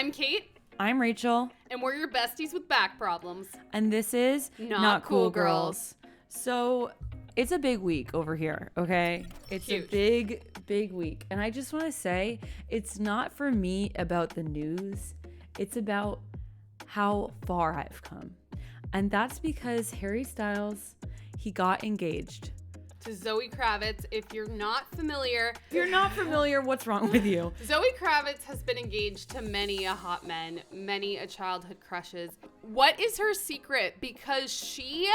I'm Kate. I'm Rachel. And we're your besties with back problems. And this is Not Cool Girls. So it's a big week over here, okay? It's Huge. a big week. And I just want to say, it's not for me about the news. It's about how far I've come. And that's because Harry Styles, he got engaged. To Zoe Kravitz. If you're not familiar, What's wrong with you? Zoe Kravitz has been engaged to many a hot man, many a childhood crushes. What is her secret? Because she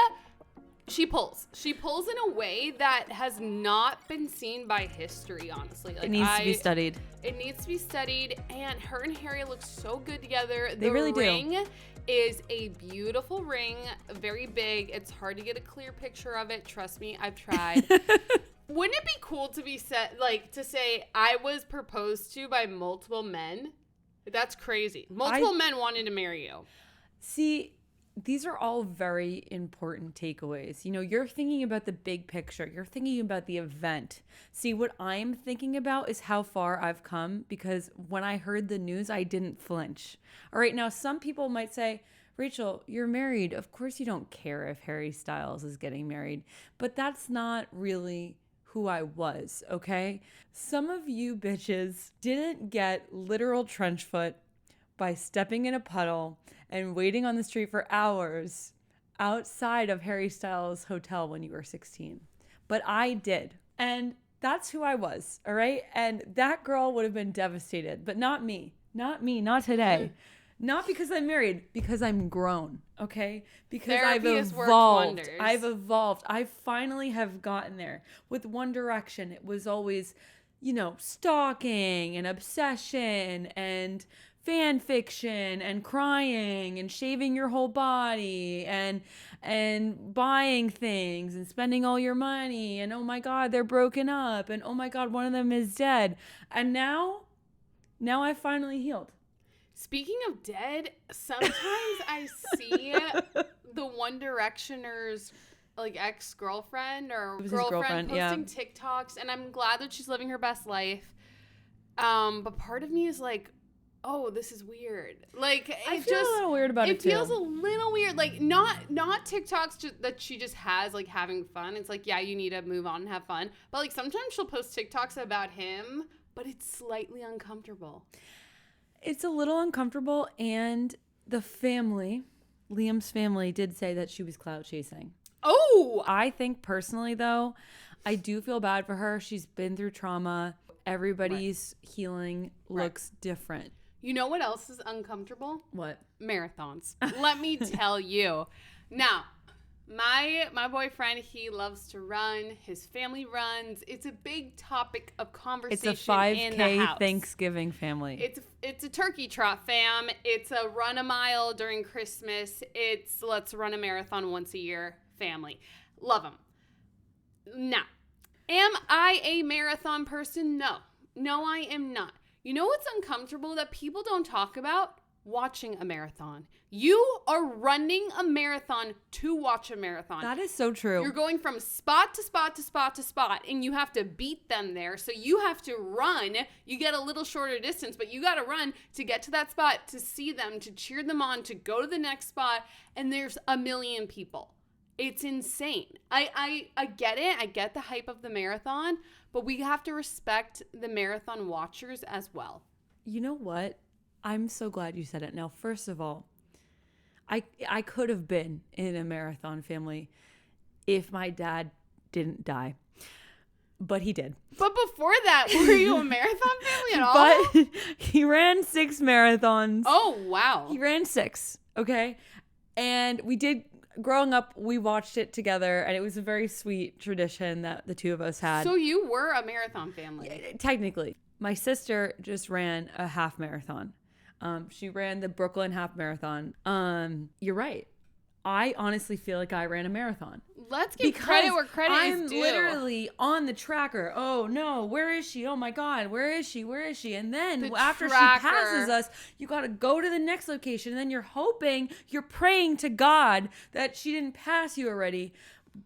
pulls. She pulls in a way that has not been seen by history, honestly. Like, It needs to be studied. It needs to be studied, and her and Harry look so good together. They really do. The ring is a beautiful ring, very big. It's hard to get a clear picture of it. Trust me, I've tried. Wouldn't it be cool to be to say I was proposed to by multiple men? That's crazy. Multiple men wanted to marry you. See, these are all very important takeaways. You know, you're thinking about the big picture. You're thinking about the event. See, what I'm thinking about is how far I've come, because when I heard the news, I didn't flinch. All right, now some people might say, Rachel, you're married. Of course you don't care if Harry Styles is getting married. But that's not really who I was, okay? Some of you bitches didn't get literal trench foot by stepping in a puddle and waiting on the street for hours outside of Harry Styles' hotel when you were 16. But I did. And that's who I was, all right? And that girl would have been devastated, but not me. Not me, not today. Not because I'm married, because I'm grown, okay? Because Therapy has I've worked evolved. wonders. I've evolved. I finally have gotten there. With One Direction, it was always, you know, stalking and obsession and fan fiction and crying and shaving your whole body and buying things and spending all your money and oh my God, they're broken up and oh my God, one of them is dead. And now I finally healed. Speaking of dead, sometimes I see the One Directioner's like ex-girlfriend or girlfriend posting TikToks, and I'm glad that she's living her best life. But part of me is like, oh, this is weird. Like, I feel a little weird about it too. It feels a little weird. Like, not TikToks that she just has, like, having fun. It's like, yeah, you need to move on and have fun. But, like, sometimes she'll post TikToks about him, but it's slightly uncomfortable. It's a little uncomfortable, and the family, Liam's family, did say that she was clout chasing. Oh! I think personally, though, I do feel bad for her. She's been through trauma. Everybody's healing looks different. You know what else is uncomfortable? What? Marathons. Let me tell you. Now, my boyfriend, he loves to run. His family runs. It's a big topic of conversation. It's a 5K in the house. Thanksgiving family. It's a turkey trot, fam. It's a run a mile during Christmas. It's let's run a marathon once a year family. Love them. Now, am I a marathon person? No. No, I am not. You know what's uncomfortable that people don't talk about? Watching a marathon. You are running a marathon to watch a marathon. That is so true. You're going from spot to spot to spot to spot, and you have to beat them there. So you have to run. You get a little shorter distance, but you got to run to get to that spot, to see them, to cheer them on, to go to the next spot. And there's a million people. It's insane. I get it. I get the hype of the marathon, but we have to respect the marathon watchers as well. You know what? I'm so glad you said it. Now, first of all, I could have been in a marathon family if my dad didn't die. But he did. But before that, were you a marathon family at all? But he ran 6 marathons. Oh, wow. He ran 6, okay? And we did, growing up, we watched it together, and it was a very sweet tradition that the two of us had. So you were a marathon family. Yeah, technically. My sister just ran a half marathon. She ran the Brooklyn half marathon. You're right. I honestly feel like I ran a marathon. Let's give credit where credit is due. I'm literally on the tracker. Oh no, where is she? Oh my God, where is she? Where is she? And then after she passes us, you got to go to the next location. And then you're hoping, you're praying to God that she didn't pass you already.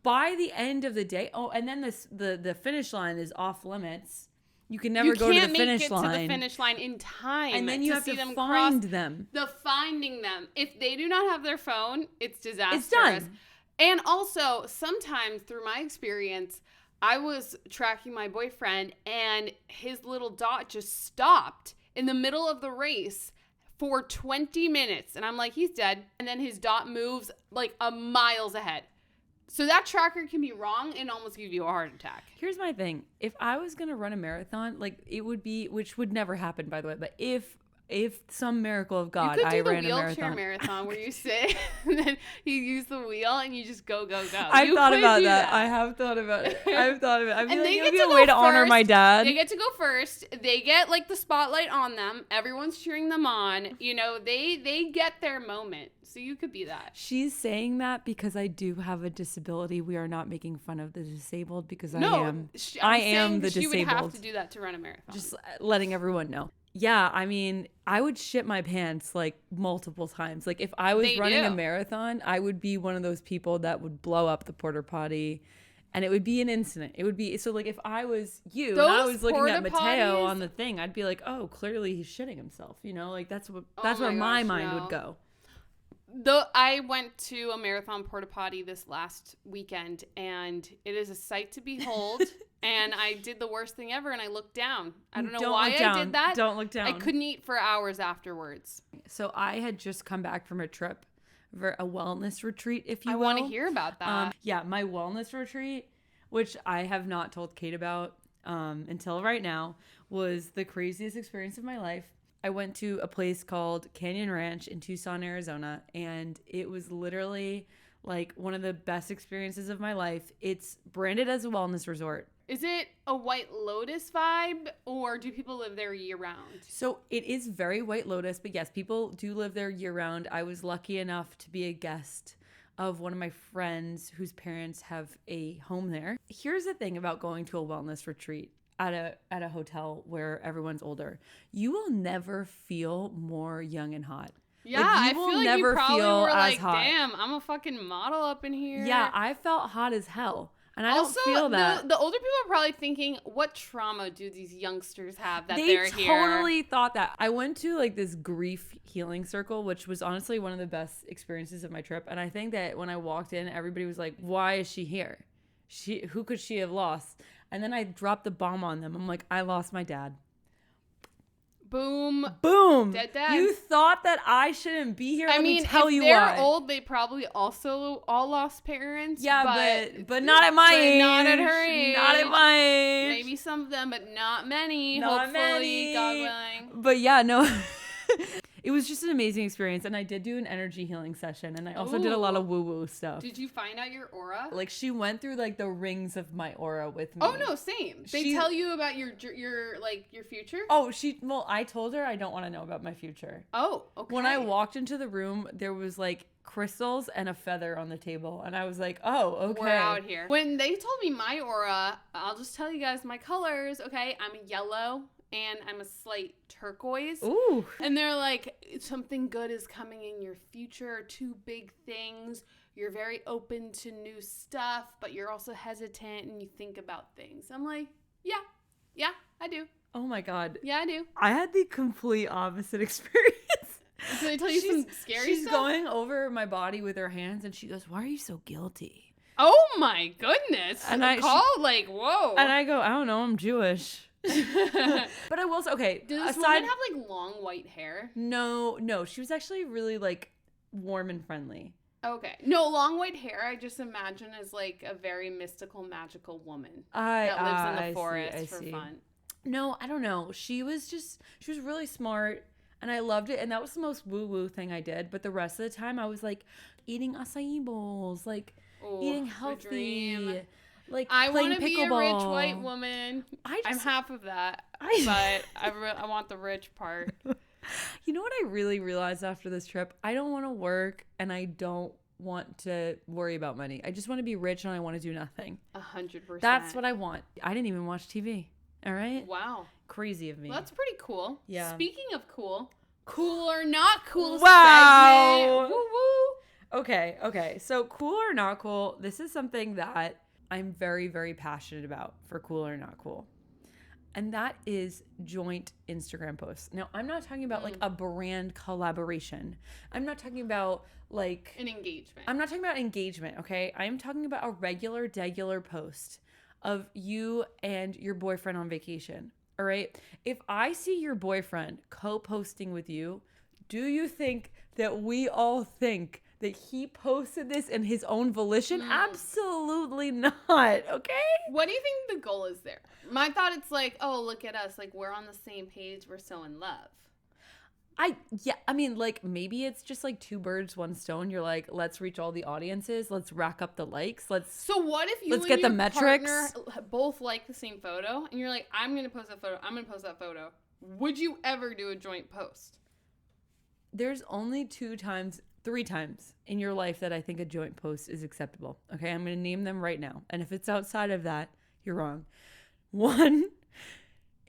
By the end of the day, and then the finish line is off limits. You can never go to the finish to the finish line in time. And then you have see to them find cross. them. The finding them. If they do not have their phone, it's disastrous. It's done. And also, sometimes through my experience, I was tracking my boyfriend and his little dot just stopped in the middle of the race for 20 minutes. And I'm like, he's dead. And then his dot moves like miles ahead. So that tracker can be wrong and almost give you a heart attack. Here's my thing. If I was going to run a marathon, like it would be, which would never happen, by the way, but if some miracle of God, you could do I the ran a wheelchair marathon where you sit and then you use the wheel and you just go. I've thought about that. I have thought about it. I feel like it would be a way to honor first. my dad. They get to go first. They get like the spotlight on them. Everyone's cheering them on. You know, they get their moment. So you could be that. She's saying that because I do have a disability. We are not making fun of the disabled because I am the disabled. She would have to do that to run a marathon. Just letting everyone know. Yeah, I mean, I would shit my pants like multiple times. Like if I was running a marathon, I would be one of those people that would blow up the porta potty and it would be an incident. It would be so like if I was you and I was looking at Mateo on the thing, I'd be like, "Oh, clearly he's shitting himself." You know, like that's where my mind would go. I went to a marathon porta potty this last weekend, and it is a sight to behold. And I did the worst thing ever, and I looked down. I don't know why I did that. Don't look down. I couldn't eat for hours afterwards. So I had just come back from a trip for a wellness retreat, if you will. I want to hear about that. Yeah, my wellness retreat, which I have not told Kate about until right now, was the craziest experience of my life. I went to a place called Canyon Ranch in Tucson, Arizona, and it was literally like one of the best experiences of my life. It's branded as a wellness resort. Is it a White Lotus vibe, or do people live there year round? So it is very White Lotus, but yes, people do live there year round. I was lucky enough to be a guest of one of my friends whose parents have a home there. Here's the thing about going to a wellness retreat at a hotel where everyone's older. You will never feel more young and hot. Yeah, like, I feel like you probably were like, hot. Damn, I'm a fucking model up in here. Yeah, I felt hot as hell. And I also, don't feel that. The older people are probably thinking, what trauma do these youngsters have that they're here? They totally thought that. I went to like this grief healing circle, which was honestly one of the best experiences of my trip. And I think that when I walked in, everybody was like, why is she here? Who could she have lost? And then I dropped the bomb on them. I'm like, I lost my dad. Boom. Boom. Dead dad. You thought that I shouldn't be here? I Let mean, me tell if you they're why. old, they probably also all lost parents. Yeah, but not at my age. Not at her age. Not at my age. Maybe some of them, but not many. Not hopefully, many. God willing. But yeah, no. It was just an amazing experience, and I did do an energy healing session, and I also did a lot of woo-woo stuff. Did you find out your aura? Like, she went through, like, the rings of my aura with me. Oh, no, same. They tell you about your future? Oh, I told her I don't want to know about my future. Oh, okay. When I walked into the room, there was, like, crystals and a feather on the table, and I was like, oh, okay. We're out here. When they told me my aura, I'll just tell you guys my colors, okay? I'm yellow. And I'm a slight turquoise. Ooh. And they're like, something good is coming in your future. 2 big things. You're very open to new stuff, but you're also hesitant and you think about things. I'm like, yeah, I do. Oh my God. Yeah, I do. I had the complete opposite experience. So they tell you some scary stuff? She's going over my body with her hands and she goes, why are you so guilty? Oh my goodness. And whoa. And I go, I don't know, I'm Jewish. But I will say, okay. Does this woman have like long white hair? No. She was actually really like warm and friendly. Okay. No, long white hair, I just imagine as like a very mystical, magical woman that lives in the forest for fun. No, I don't know. She was really smart and I loved it. And that was the most woo-woo thing I did. But the rest of the time I was like eating acai bowls, like eating healthy. Like I want to be a rich white woman. I'm half of that, but I want the rich part. You know what I really realized after this trip? I don't want to work and I don't want to worry about money. I just want to be rich and I want to do nothing. 100%. That's what I want. I didn't even watch TV. All right? Wow. Crazy of me. Well, that's pretty cool. Yeah. Speaking of cool or not cool wow. segment. Woo-woo. Okay. So cool or not cool, this is something that I'm very, very passionate about for cool or not cool. and that is joint Instagram posts. Now, I'm not talking about like a brand collaboration. I'm not talking about like An engagement. I'm not talking about engagement, okay? I'm talking about a regular post of you and your boyfriend on vacation. All right? If I see your boyfriend co-posting with you, do you think that we all think that he posted this in his own volition? Absolutely not, okay? What do you think the goal is there? My thought, it's like, oh, look at us. Like, we're on the same page. We're so in love. I mean, like, maybe it's just like two birds, one stone. You're like, let's reach all the audiences. Let's rack up the likes. So what if you let's and get the your metrics. partner both like the same photo, and you're like, I'm going to post that photo. I'm going to post that photo. Would you ever do a joint post? There's only three times in your life that I think a joint post is acceptable. Okay, I'm going to name them right now. And if it's outside of that, you're wrong. 1,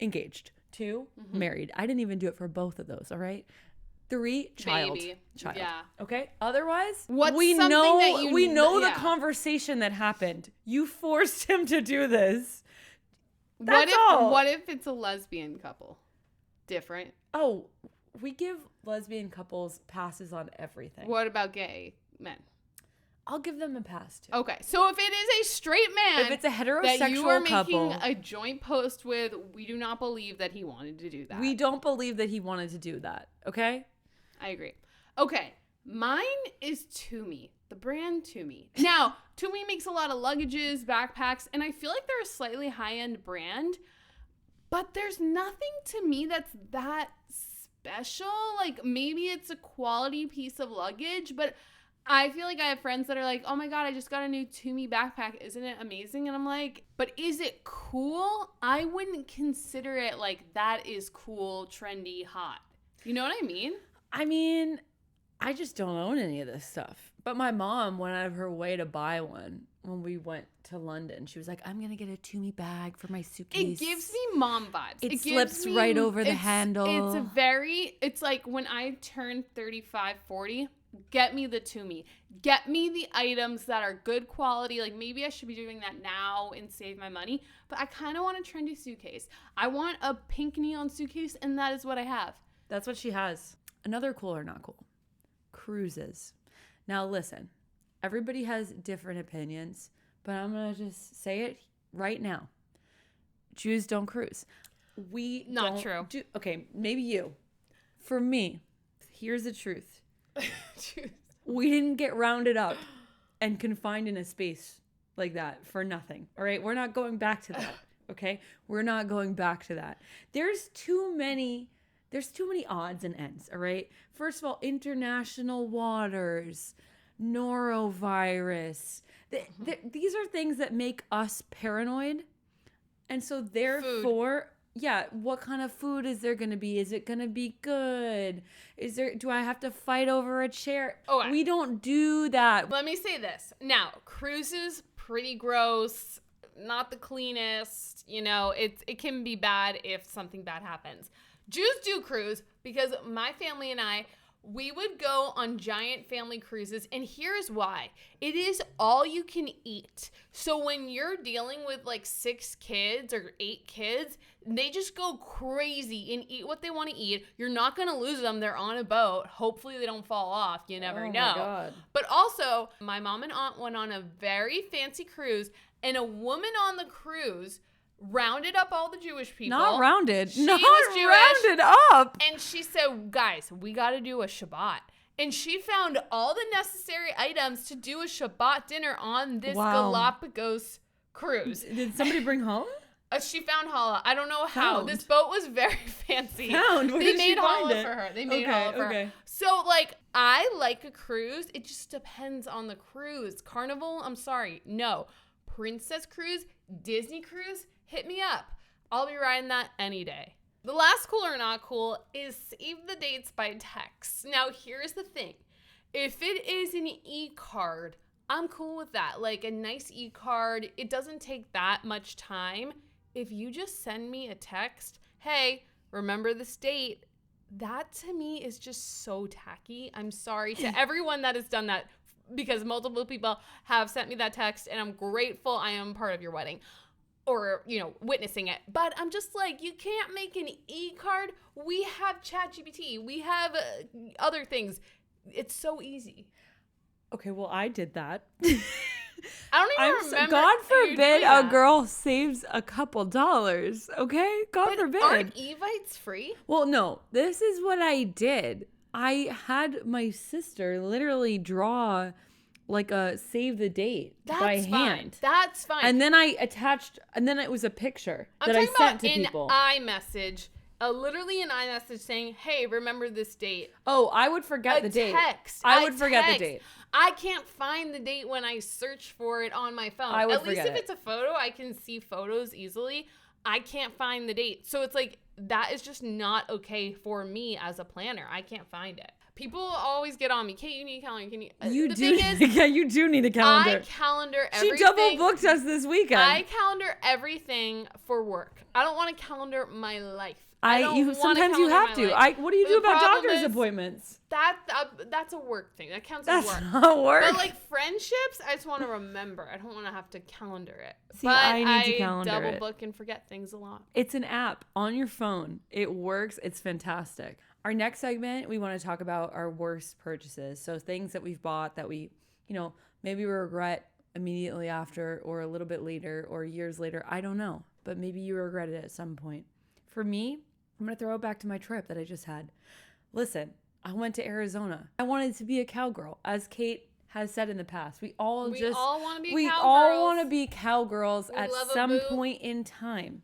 engaged. 2, married. I didn't even do it for both of those, all right? 3, child. Baby. Child. Yeah. Okay? Otherwise, What's we something know that you we know the yeah. conversation that happened. You forced him to do this. That's all. What if it's a lesbian couple? Different. Oh, we give lesbian couples passes on everything. What about gay men? I'll give them a pass too. Okay, so if it is a straight man, If it's a heterosexual that you are couple, making a joint post with, we do not believe that he wanted to do that. we don't believe that he wanted to do that. Okay? I agree. Okay, mine is Tumi, the brand Tumi. Now, Tumi makes a lot of luggages, backpacks, and I feel like they're a slightly high-end brand, but there's nothing to me that's that special. Like, maybe it's a quality piece of luggage, but I feel like I have friends that are like, oh my God, I just got a new Tumi backpack. Isn't it amazing? And I'm like, but is it cool? I wouldn't consider it like that is cool, trendy, hot. You know what I mean? I mean, I just don't own any of this stuff. But my mom went out of her way to buy one when we went to London. She was like, I'm going to get a Tumi bag for my suitcase. It gives me mom vibes. It gives slips me- right over the handle. It's like when I turn 35, 40, get me the Tumi. Get me the items that are good quality. Like, maybe I should be doing that now and save my money. But I kind of want a trendy suitcase. I want a pink neon suitcase, and that is what I have. That's what she has. Another cool or not cool. Cruises. Now listen, everybody has different opinions, but I'm going to just say it right now. Jews don't cruise. We Not don't true. do, okay, maybe you. For me, here's the truth. We didn't get rounded up and confined in a space like that for nothing. All right? We're not going back to that. Okay? We're not going back to that. There's too many odds and ends, all right? First of all, international waters, norovirus. These are things that make us paranoid. And so therefore, yeah, what kind of food is there going to be? Is it going to be good? Do I have to fight over a chair? Okay. We don't do that. Let me say this. Now, cruises, pretty gross, not the cleanest. You know, it can be bad if something bad happens. Jews do cruise because my family and I, we would go on giant family cruises, and here's why. It is all you can eat. So when you're dealing with like 6 kids or 8 kids, they just go crazy and eat what they want to eat. You're not going to lose them. They're on a boat. Hopefully they don't fall off. You never know. My God. But also, my mom and aunt went on a very fancy cruise, and a woman on the cruise rounded up all the Jewish people. Not rounded. She Not was Jewish. rounded up. And she said, guys, we got to do a Shabbat. And she found all the necessary items to do a Shabbat dinner on this Galapagos cruise. Did somebody bring home? She found challah. I don't know how. Found. This boat was very fancy. Found? Where They did she made find challah it? for her. They made Okay, challah for okay. her. So, like, I like a cruise. It just depends on the cruise. Carnival, I'm sorry. No. Princess Cruise, Disney Cruise, hit me up. I'll be riding that any day. The last cool or not cool is save the dates by text. Now, here's the thing. If it is an e-card, I'm cool with that. Like a nice e-card, it doesn't take that much time. If you just send me a text, hey, remember this date, that to me is just so tacky. I'm sorry to everyone that has done that, because multiple people have sent me that text, and I'm grateful I am part of your wedding. or, witnessing it. But I'm just like, you can't make an e-card. We have ChatGPT. We have other things. It's so easy. Okay, well, I did that. I don't even remember. God you forbid doing a that. girl saves a couple dollars, okay? God But forbid. aren't Evites free? Well, no, this is what I did. I had my sister literally draw like a save the date by That's fine. hand. That's fine. And then I attached, and then it was a picture I'm that I talking sent about to in people. iMessage. Literally an iMessage saying, hey, remember this date. Oh, I would forget the date. Text. I would forget the date. I can't find the date when I search for it on my phone. I would At least forget if it. it's a photo, I can see photos easily. I can't find the date. So it's like, that is just not okay for me as a planner. I can't find it. People always get on me. Kate, you need a calendar. Can you? You the do. thing is, Yeah, you do need a calendar. I calendar everything. She double booked us this weekend. I calendar everything for work. I don't want to calendar my life. Sometimes you have to. What do you do about doctor's appointments? That's a work thing. That counts as That's work. not work. But like friendships, I just want to remember. I don't want to have to calendar it. See, but I need to calendar double it. book and forget things a lot. It's an app on your phone. It works. It's fantastic. Our next segment, we want to talk about our worst purchases. So things that we've bought that we, maybe we regret immediately after or a little bit later or years later. I don't know. But maybe you regret it at some point. For me, I'm going to throw it back to my trip that I just had. Listen, I went to Arizona. I wanted to be a cowgirl, as Kate has said in the past. We all want to be cowgirls. We all want to be cowgirls at some point in time.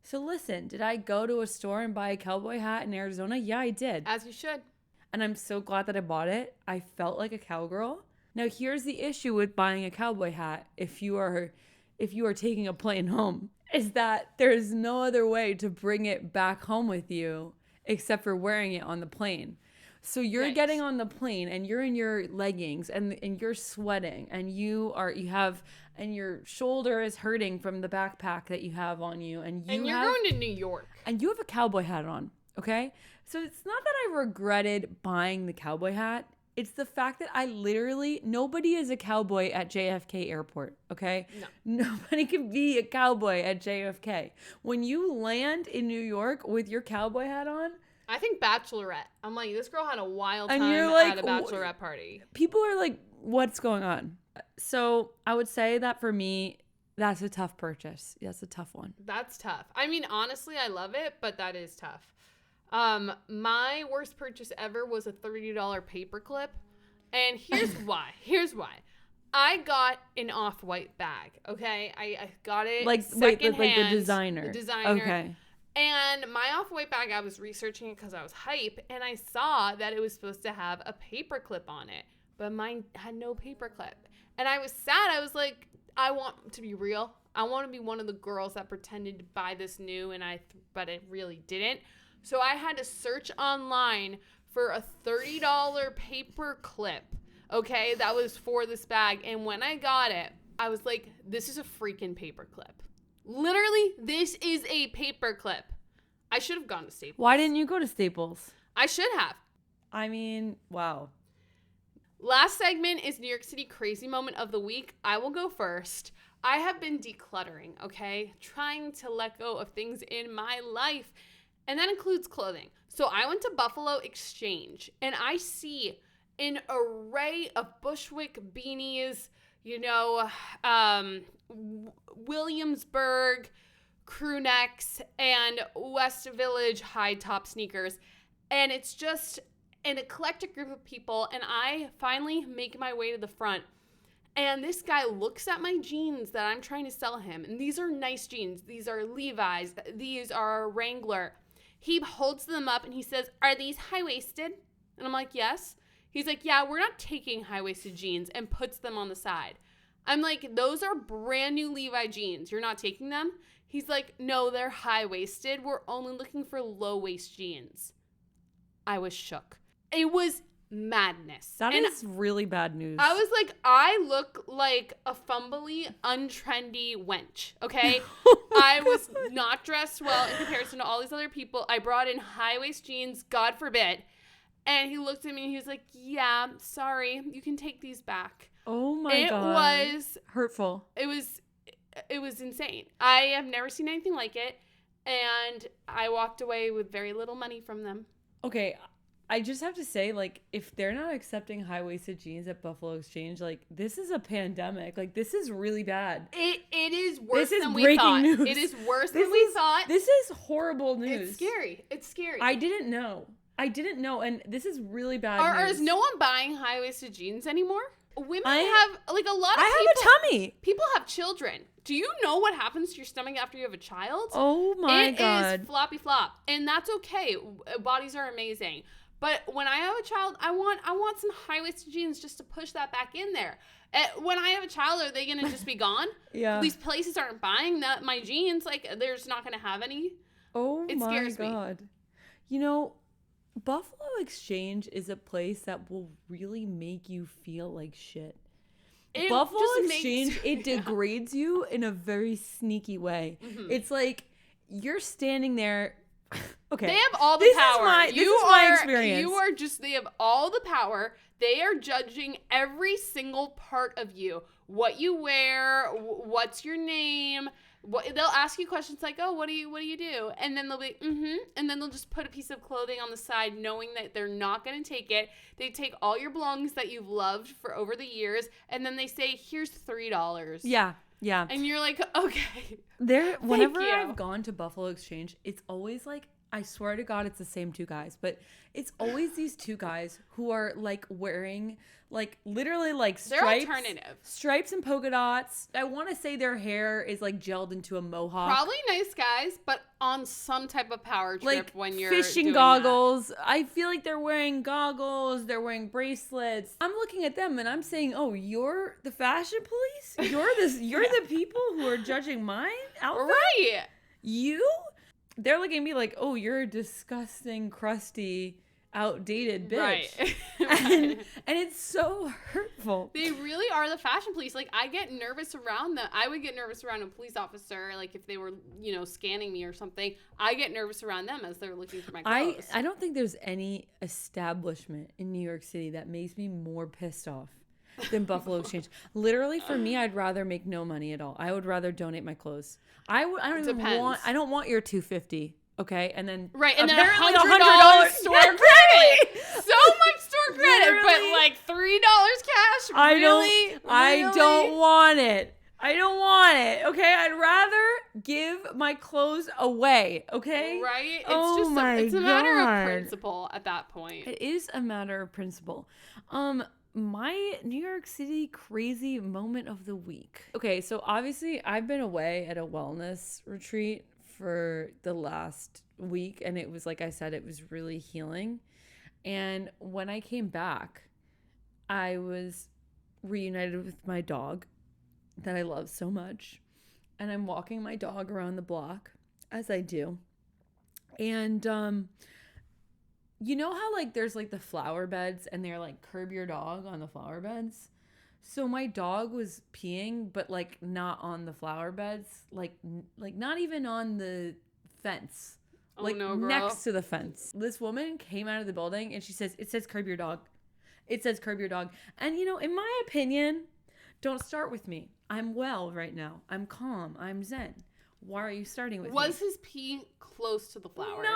So listen, did I go to a store and buy a cowboy hat in Arizona? Yeah, I did. As you should. And I'm so glad that I bought it. I felt like a cowgirl. Now, here's the issue with buying a cowboy hat if you are taking a plane home, is that there's no other way to bring it back home with you except for wearing it on the plane. So you're getting on the plane and you're in your leggings and you're sweating and and your shoulder is hurting from the backpack that you have on you and you're going to New York. And you have a cowboy hat on, okay? So it's not that I regretted buying the cowboy hat. It's the fact that nobody is a cowboy at JFK Airport, okay? No. Nobody can be a cowboy at JFK. When you land in New York with your cowboy hat on, I think Bachelorette. I'm like, this girl had a wild and time you're like, at a Bachelorette party. People are like, what's going on? So I would say that for me, that's a tough purchase. That's a tough one. That's tough. I mean, honestly, I love it, but that is tough. My worst purchase ever was a $30 paperclip. And here's why. I got an Off-White bag, okay? I got it secondhand. Like the designer. The designer. Okay. And my Off-White bag, I was researching it because I was hype, and I saw that it was supposed to have a paperclip on it, but mine had no paperclip. And I was sad. I was like, I want to be real. I want to be one of the girls that pretended to buy this new, but it really didn't. So I had to search online for a $30 paper clip, okay, that was for this bag. And when I got it, I was like, this is a freaking paper clip. Literally, this is a paper clip. I should have gone to Staples. Why didn't you go to Staples? I should have. I mean, wow. Last segment is New York City Crazy Moment of the Week. I will go first. I have been decluttering, okay? Trying to let go of things in my life. And that includes clothing. So I went to Buffalo Exchange and I see an array of Bushwick beanies, Williamsburg crew necks and West Village high top sneakers. And it's just an eclectic group of people. And I finally make my way to the front. And this guy looks at my jeans that I'm trying to sell him. And these are nice jeans. These are Levi's. These are Wrangler. He holds them up and he says, "Are these high-waisted?" And I'm like, "Yes." He's like, "Yeah, we're not taking high-waisted jeans," and puts them on the side. I'm like, "Those are brand new Levi jeans. You're not taking them?" He's like, "No, they're high-waisted. We're only looking for low-waist jeans." I was shook. It was madness. That is really bad news. I was like, I look like a fumbly, untrendy wench, okay? I was not dressed well in comparison to all these other people. I brought in high-waist jeans, God forbid. And he looked at me and he was like, "Yeah, sorry, you can take these back." Oh my God. It was hurtful. It was it was insane. I have never seen anything like it. And I walked away with very little money from them. Okay, I just have to say, like, if they're not accepting high-waisted jeans at Buffalo Exchange, like, this is a pandemic. Like, this is really bad. It is worse This is than we breaking thought. news. It is worse than we thought. This is horrible news. It's scary. It's scary. I didn't know, and this is really bad news. Is no one buying high-waisted jeans anymore? Women I have, like, a lot of I people. have a tummy. People have children. Do you know what happens to your stomach after you have a child? Oh my God. It is floppy flop. And that's okay. Bodies are amazing. But when I have a child, I want some high-waisted jeans just to push that back in there. When I have a child, are they going to just be gone? Yeah. These places aren't buying my jeans. Like, they're just not going to have any. Oh It my scares me. God. You know, Buffalo Exchange is a place that will really make you feel like shit. It Buffalo just makes- Exchange, it Yeah. degrades you in a very sneaky way. Mhm. It's like you're standing there. Okay. They have all the This is power. this is my experience. You are just, they have all the power. They are judging every single part of you. What you wear, what's your name. They'll ask you questions like, oh, what do you do? And then they'll be, and then they'll just put a piece of clothing on the side knowing that they're not going to take it. They take all your belongings that you've loved for over the years, and then they say, here's $3. Yeah. Yeah. And you're like, okay. Whenever you. I've gone to Buffalo Exchange, it's always like, I swear to God, it's the same two guys, but it's always these two guys who are like wearing like literally like They're stripes, alternative. stripes and polka dots. I want to say their hair is like gelled into a mohawk. Probably nice guys, but on some type of power trip Like when you're fishing doing goggles. I feel like they're wearing goggles. They're wearing bracelets. I'm looking at them and I'm saying, "Oh, you're the fashion police. You're this. You're the people who are judging my that. outfit. Right. You?" They're looking at me like, "Oh, you're a disgusting, crusty, outdated bitch." Right. And it's so hurtful. They really are the fashion police. Like, I get nervous around them. I would get nervous around a police officer, like if they were, scanning me or something. I get nervous around them as they're looking for my clothes. I don't think there's any establishment in New York City that makes me more pissed off than Buffalo Exchange. Literally, for me, I'd rather make no money at all. I would rather donate my clothes. I don't want your $250. Okay, and then Right, and then apparently $100 store Yeah, credit. So much store credit, but Literally. like $3 cash. Really? I don't want it. I don't want it. Okay, I'd rather give my clothes away. Okay, Right? It's Oh just my it's a matter God. of principle at that point. It is a matter of principle. My New York City crazy moment of the week. Okay, so obviously I've been away at a wellness retreat for the last week, and it was, like I said, it was really healing. And when I came back, I was reunited with my dog that I love so much. And I'm walking my dog around the block, as I do. And you know how like there's like the flower beds and they're like curb your dog on the flower beds? So my dog was peeing, but like not on the flower beds, like not even on the fence, Oh, like no, girl. next to the fence. This woman came out of the building and she says, "It says curb your dog. It says curb your dog." And in my opinion, don't start with me. I'm well right now. I'm calm. I'm zen. Why are you starting with me? Was his pee close to the flowers?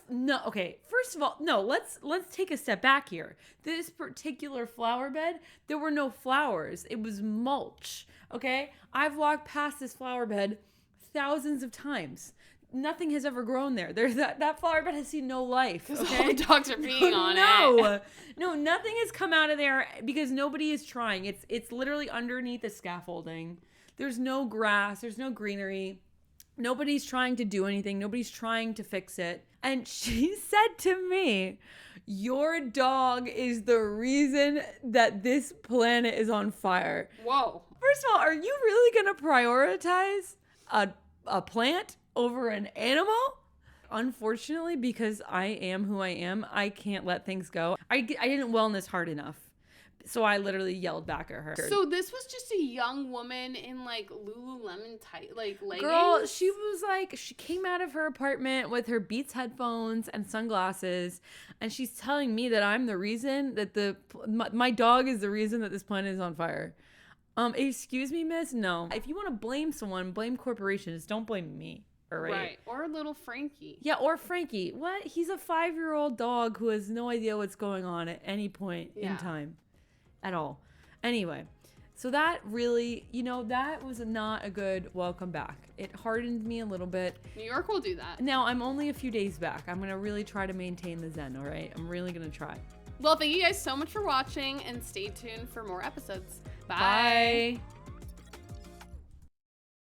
No. Okay. First of all, no. Let's take a step back here. This particular flower bed, there were no flowers. It was mulch. Okay. I've walked past this flower bed thousands of times. Nothing has ever grown there. That flower bed has seen no life. Because Okay. all the dogs are peeing on it. No, nothing has come out of there because nobody is trying. It's literally underneath the scaffolding. There's no grass. There's no greenery. Nobody's trying to do anything. Nobody's trying to fix it. And she said to me, "Your dog is the reason that this planet is on fire." Whoa. First of all, are you really going to prioritize a plant over an animal? Unfortunately, because I am who I am, I can't let things go. I didn't wellness hard enough. So I literally yelled back at her. So this was just a young woman in like Lululemon tight, like leggings. Girl, she was like, she came out of her apartment with her Beats headphones and sunglasses, and she's telling me that I'm the reason that my dog is the reason that this planet is on fire. Excuse me, miss? No. If you want to blame someone, blame corporations. Don't blame me. All right. Right. Or little Frankie. Yeah, or Frankie. What? He's a 5-year-old dog who has no idea what's going on at any point in time at all. Anyway, so that really, that was not a good welcome back. It hardened me a little bit. New York will do that. Now, I'm only a few days back. I'm going to really try to maintain the zen, all right? I'm really going to try. Well, thank you guys so much for watching, and stay tuned for more episodes. Bye. Bye.